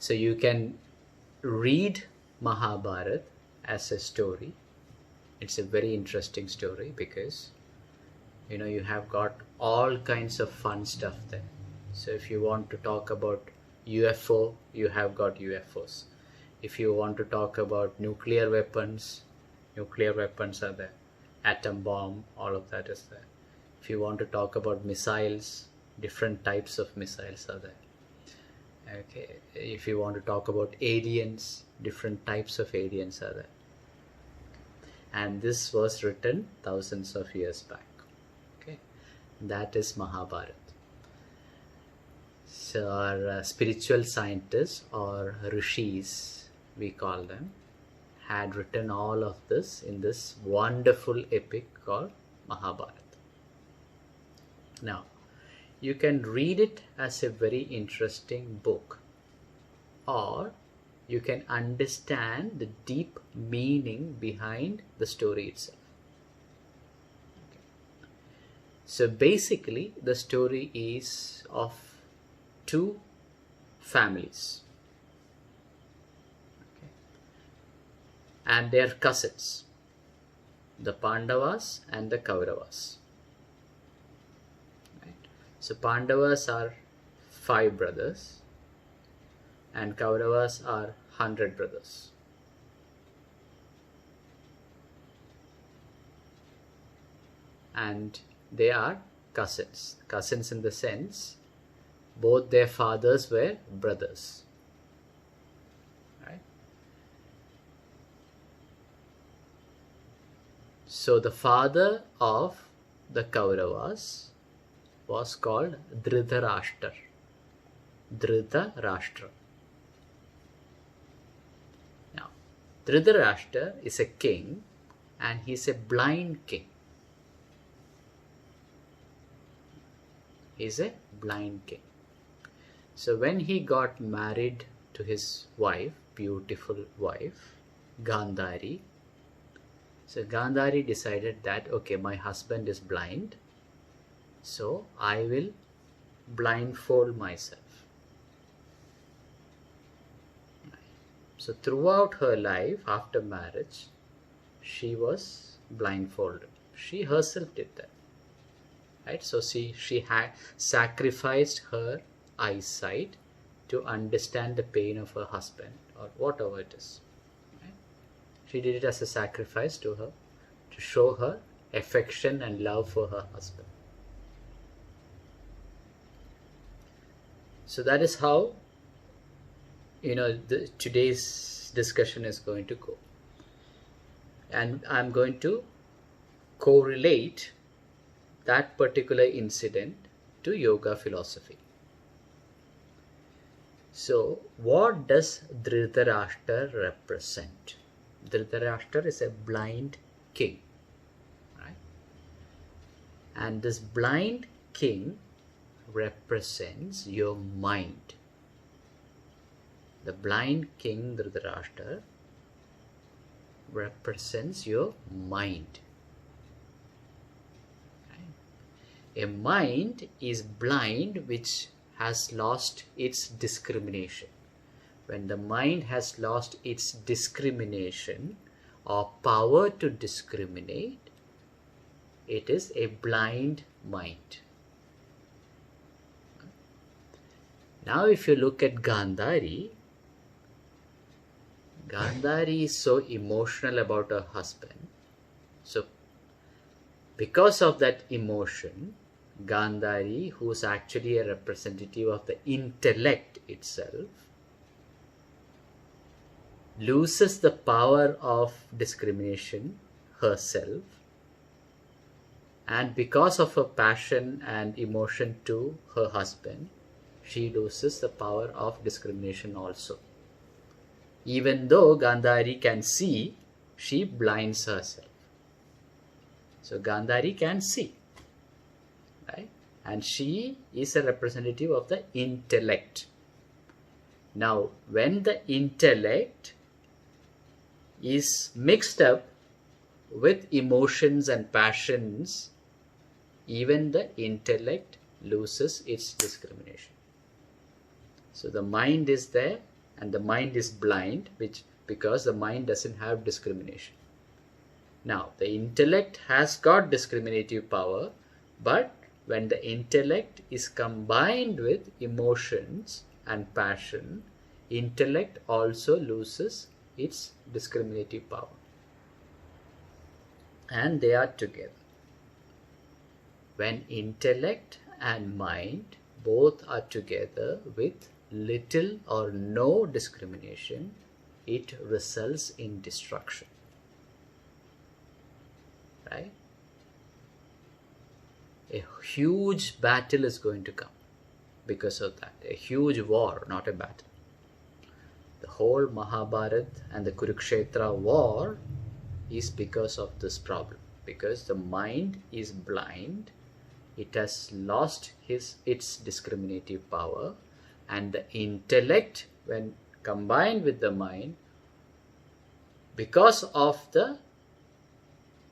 So you can read Mahabharat as a story. It's a very interesting story because you have got all kinds of fun stuff there. So if you want to talk about UFO, you have got UFOs. If you want to talk about nuclear weapons are there. Atom bomb, all of that is there. If you want to talk about missiles, different types of missiles are there. Okay, if you want to talk about aliens, different types of aliens are there. And this was written thousands of years back. Okay, that is Mahabharat. So our spiritual scientists, or rishis we call them, had written all of this in this wonderful epic called Mahabharat. Now, you can read it as a very interesting book, or you can understand the deep meaning behind the story itself. Okay. So basically, the story is of two families, okay, and they are cousins, the Pandavas and the Kauravas. So Pandavas are 5 brothers and Kauravas are 100 brothers. And they are cousins. Cousins in the sense both their fathers were brothers. Right? So the father of the Kauravas was called Dhritarashtra. Dhritarashtra. Now, Dhritarashtra is a king and he's a blind king. He's a blind king. So when he got married to his wife, beautiful wife, Gandhari, so Gandhari decided that, okay, my husband is blind, so I will blindfold myself. So throughout her life after marriage, she was blindfolded. She herself did that. Right? So she had sacrificed her eyesight to understand the pain of her husband or whatever it is. Right? She did it as a sacrifice to her, to show her affection and love for her husband. So that is how today's discussion is going to go, and I'm going to correlate that particular incident to yoga philosophy. So what does Dhritarashtra represent? Dhritarashtra is a blind king, right? And this blind king represents your mind. The blind king Dhritarashtra represents your mind. Right? A mind is blind which has lost its discrimination. When the mind has lost its discrimination or power to discriminate, it is a blind mind. Now if you look at Gandhari, Gandhari is so emotional about her husband. So because of that emotion, Gandhari, who is actually a representative of the intellect itself, loses the power of discrimination herself, and because of her passion and emotion to her husband, she loses the power of discrimination also. Even though Gandhari can see, she blinds herself. So Gandhari can see, right? And she is a representative of the intellect. Now, when the intellect is mixed up with emotions and passions, even the intellect loses its discrimination. So the mind is there, and the mind is blind, because the mind doesn't have discrimination. Now, the intellect has got discriminative power, but when the intellect is combined with emotions and passion, intellect also loses its discriminative power. And they are together. When intellect and mind both are together with little or no discrimination, it results in destruction. Right? A huge battle is going to come because of that. A huge war, not a battle. The whole Mahabharat and the Kurukshetra war is because of this problem. Because the mind is blind, it has lost its discriminative power, and the intellect, when combined with the mind, because of the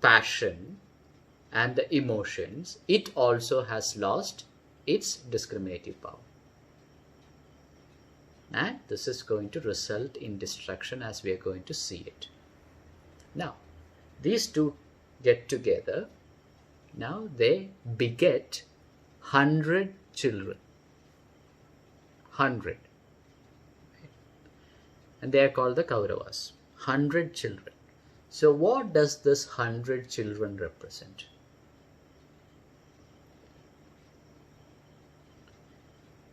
passion and the emotions, it also has lost its discriminative power. And this is going to result in destruction, as we are going to see it. Now, these two get together. Now they beget 100 children. 100. And they are called the Kauravas. 100 children. So what does this 100 children represent?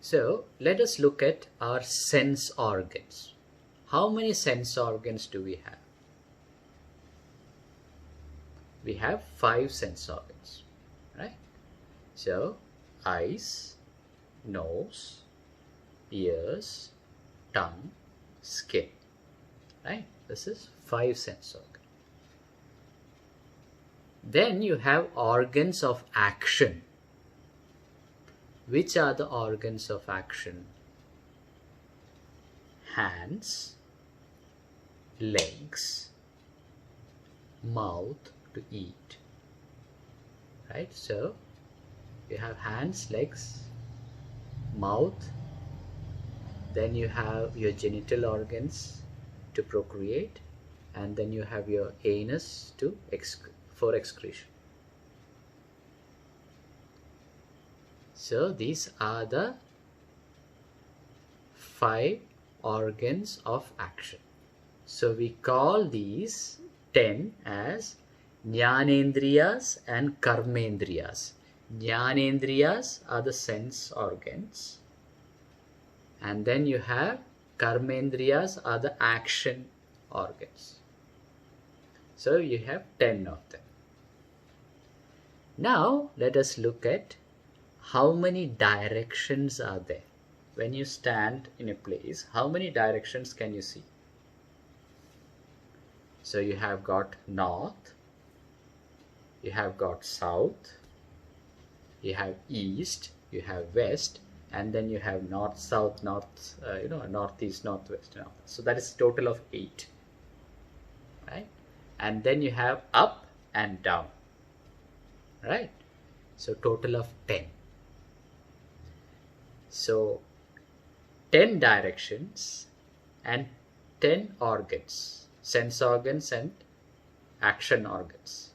So let us look at our sense organs. How many sense organs do we have? We have 5 sense organs, right? So eyes, nose, ears, tongue, skin, right? This is 5 sense organs. Then you have organs of action. Which are the organs of action? Hands, legs, mouth to eat, right? So you have hands, legs, mouth, then you have your genital organs to procreate, and then you have your anus for excretion. So these are the 5 organs of action. So we call these 10 as Jnanendriyas and Karmendriyas. Jnanendriyas are the sense organs, and then you have Karmendriyas are the action organs. So you have 10 of them. Now let us look at how many directions are there. When you stand in a place, how many directions can you see? So you have got north, you have got south, you have east, you have west, and then you have north, south, northeast, northwest. So that is a total of 8, right? And then you have up and down, right? So total of 10. So 10 directions and 10 organs, sense organs and action organs.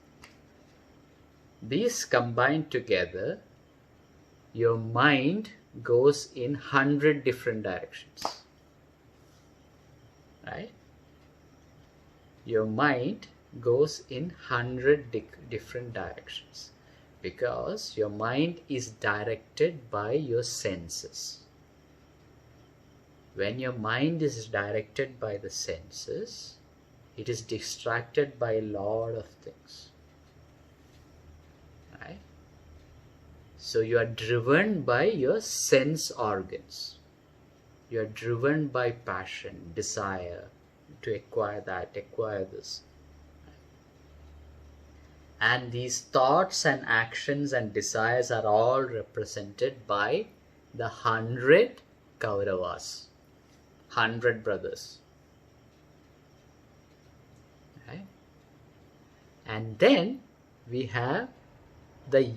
These combined together, your mind goes in 100 different directions, right? Your mind goes in 100 different directions, because your mind is directed by your senses. When your mind is directed by the senses, it is distracted by a lot of things, right? So you are driven by your sense organs. You are driven by passion, desire to acquire that, acquire this. And these thoughts and actions and desires are all represented by the 100 Kauravas, 100 brothers. Okay? And then we have the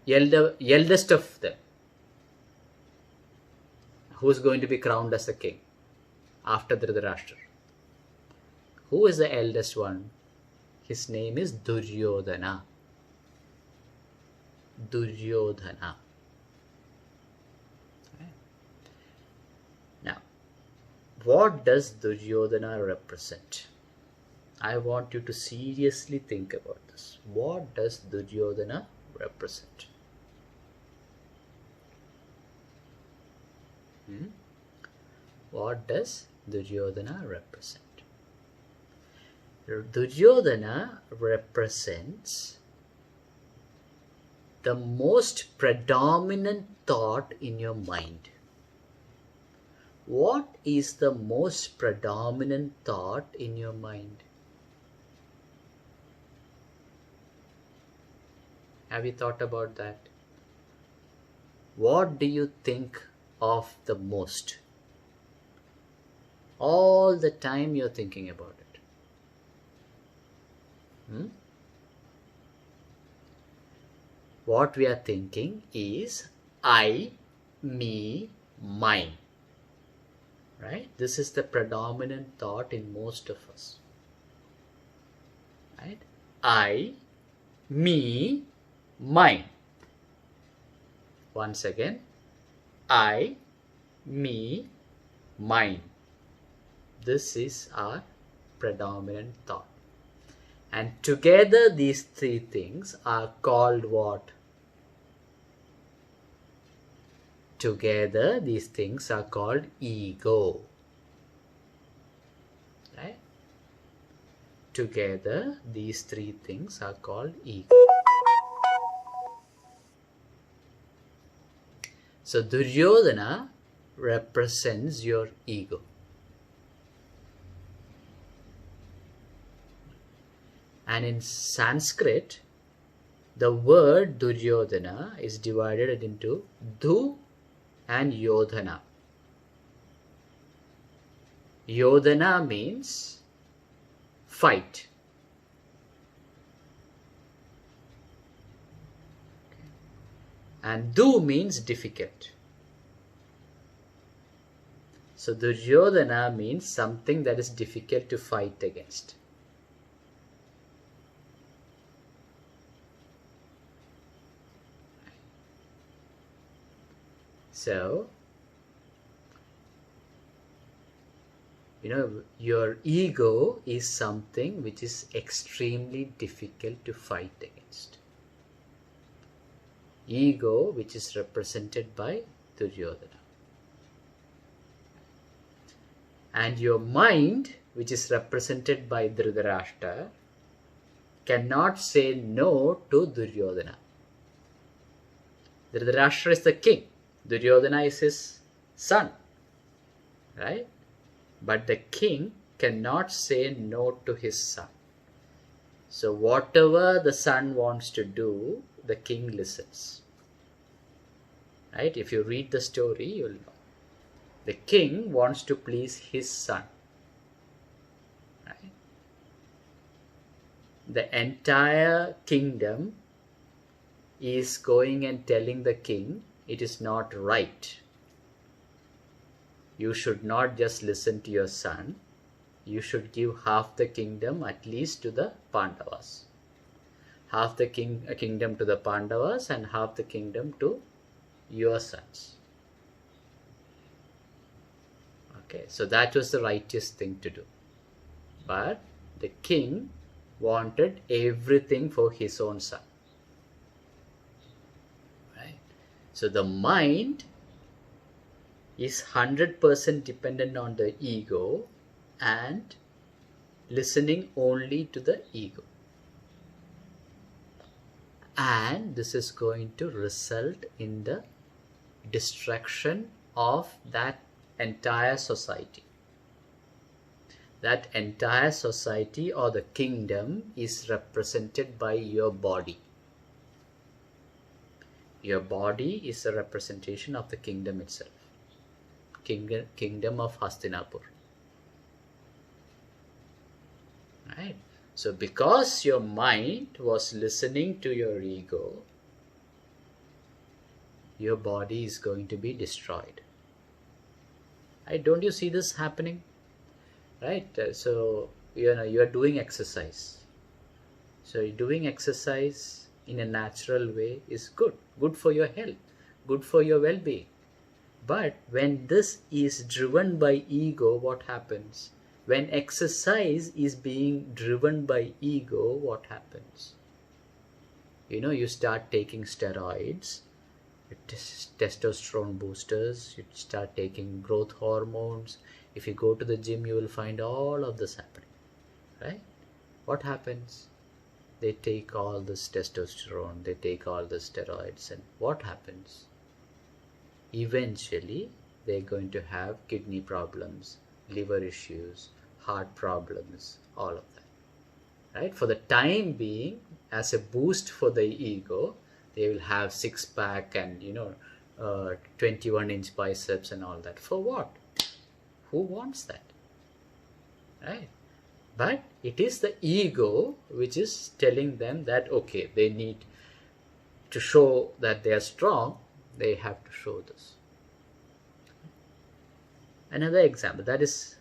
eldest of them, who's going to be crowned as the king after Dhritarashtra? Who is the eldest one? His name is Duryodhana. Duryodhana. Now, what does Duryodhana represent? I want you to seriously think about this. What does Duryodhana represent? What does Duryodhana represent? Duryodhana represents the most predominant thought in your mind. What is the most predominant thought in your mind? Have you thought about that? What do you think of the most? All the time you're thinking about it. What we are thinking is I, me, mine. Right? This is the predominant thought in most of us. Right? I, me, mine. Once again, I, me, mine. This is our predominant thought. And together these three things are called what? Together these things are called ego. Right? Together these three things are called ego. So Duryodhana represents your ego. And in Sanskrit, the word Duryodhana is divided into Du and Yodhana. Yodhana means fight. And Du means difficult. So Duryodhana means something that is difficult to fight against. So, your ego is something which is extremely difficult to fight against. Ego, which is represented by Duryodhana. And your mind, which is represented by Dhritarashtra, cannot say no to Duryodhana. Dhritarashtra is the king. Duryodhana is his son, right? But the king cannot say no to his son. So whatever the son wants to do, the king listens. Right? If you read the story, you'll know. The king wants to please his son. Right? The entire kingdom is going and telling the king, it is not right. You should not just listen to your son. You should give half the kingdom at least to the Pandavas. Half the kingdom to the Pandavas and half the kingdom to your sons. Okay, so that was the righteous thing to do. But the king wanted everything for his own son. So the mind is 100% dependent on the ego and listening only to the ego. And this is going to result in the destruction of that entire society. That entire society or the kingdom is represented by your body. Your body is a representation of the kingdom itself. Kingdom of Hastinapur. Right? So because your mind was listening to your ego, your body is going to be destroyed. Right? Don't you see this happening? Right? So you are doing exercise. So doing exercise in a natural way is good for your health, good for your well-being. But when this is driven by ego, what happens? When exercise is being driven by ego, what happens? You start taking steroids, testosterone boosters, you start taking growth hormones. If you go to the gym, you will find all of this happening, right? What happens? They take all this testosterone, they take all the steroids, and what happens? Eventually, they're going to have kidney problems, liver issues, heart problems, all of that, right? For the time being, as a boost for the ego, they will have six-pack and 21-inch biceps and all that. For what? Who wants that, right? But it is the ego which is telling them that, okay, they need to show that they are strong, they have to show this. Another example, that is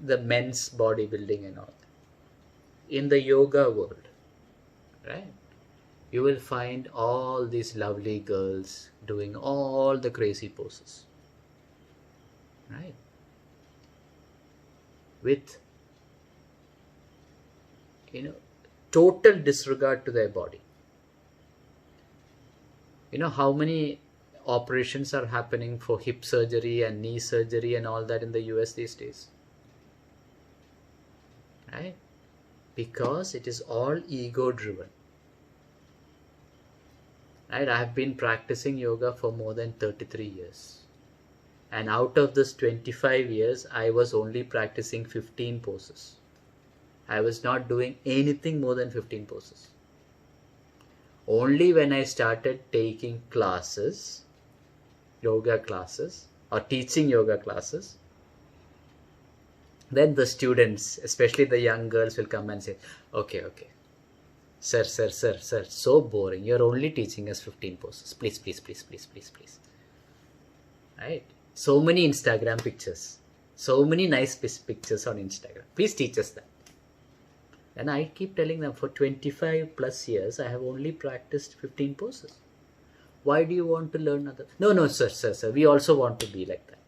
the men's bodybuilding and all that. In the yoga world, right, you will find all these lovely girls doing all the crazy poses, right, with total disregard to their body. How many operations are happening for hip surgery and knee surgery and all that in the US these days, right? Because it is all ego driven, right? I have been practicing yoga for more than 33 years, and out of this 25 years I was only practicing 15 poses. I was not doing anything more than 15 poses. Only when I started taking classes, yoga classes, or teaching yoga classes, then the students, especially the young girls, will come and say, okay, sir, so boring. You're only teaching us 15 poses. Please. Right? So many Instagram pictures. So many nice pictures on Instagram. Please teach us that. And I keep telling them, for 25 plus years, I have only practiced 15 poses. Why do you want to learn other? No, sir. We also want to be like that.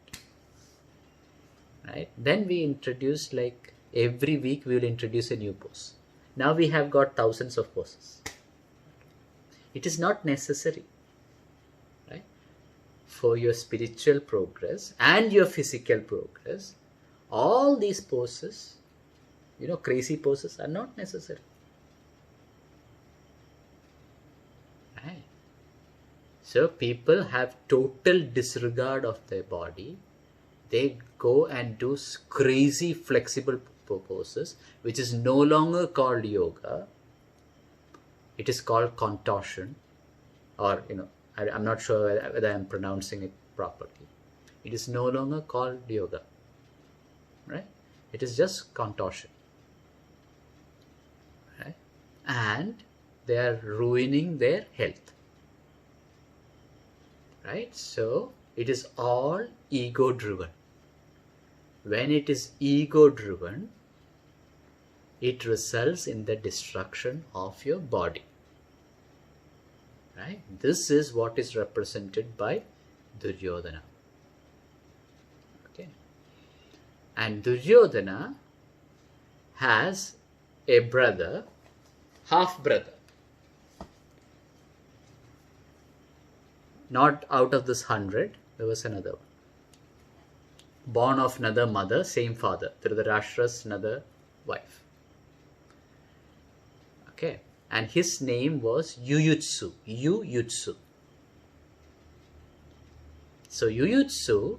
Right? Then we introduce, like every week we will introduce a new pose. Now we have got thousands of poses. It is not necessary, right? For your spiritual progress and your physical progress, all these poses, crazy poses, are not necessary. Right? So people have total disregard of their body. They go and do crazy flexible poses, which is no longer called yoga. It is called contortion, or I'm not sure whether I'm pronouncing it properly. It is no longer called yoga, right? It is just contortion. And they are ruining their health, right? So it is all ego driven. When it is ego driven, it results in the destruction of your body, right? This is what is represented by Duryodhana. Okay, and Duryodhana has a brother, half brother. Not out of this 100, there was another one. Born of another mother, same father. Dhritarashtra's another wife. Okay, and his name was Yuyutsu. Yuyutsu. So Yuyutsu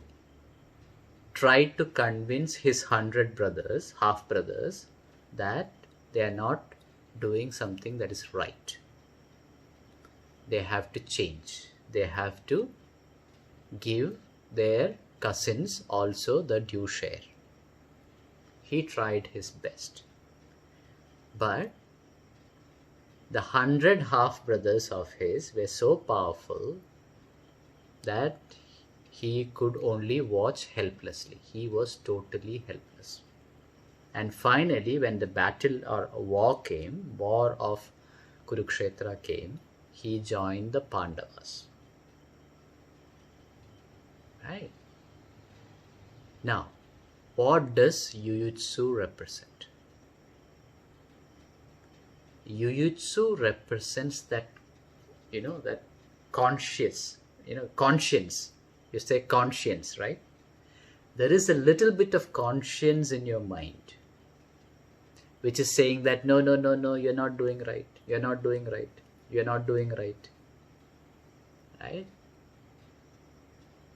tried to convince his 100 brothers, half brothers, that they are not doing something that is right. They have to change. They have to give their cousins also the due share. He tried his best. But the 100 half brothers of his were so powerful that he could only watch helplessly. He was totally helpless. And finally, when the battle or war of Kurukshetra came, he joined the Pandavas. Right? Now, what does Jujutsu represent? Jujutsu represents that, that conscience. You say conscience, right? There is a little bit of conscience in your mind, which is saying that no, no, no, no, you're not doing right. You're not doing right. You're not doing right. Right?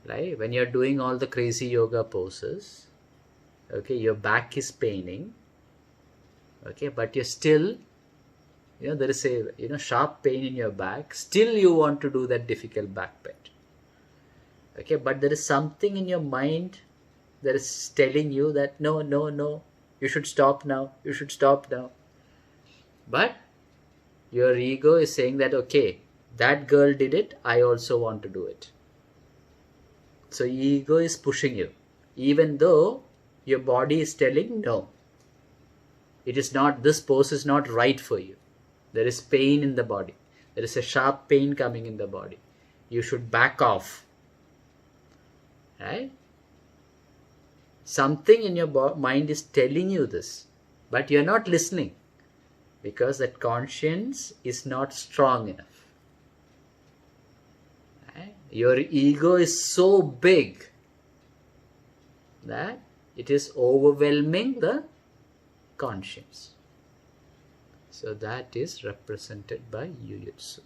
Right? When you're doing all the crazy yoga poses, okay, your back is paining, okay, but you're still, there is a, sharp pain in your back. Still you want to do that difficult back bend. Okay, but there is something in your mind that is telling you that no, no, no, you should stop now. You should stop now. But your ego is saying that, okay, that girl did it, I also want to do it. So ego is pushing you, even though your body is telling no. It is not, this pose is not right for you. There is pain in the body. There is a sharp pain coming in the body. You should back off. Right? Something in your mind is telling you this, but you're not listening because that conscience is not strong enough. Right? Your ego is so big that it is overwhelming the conscience. So that is represented by Jujutsu.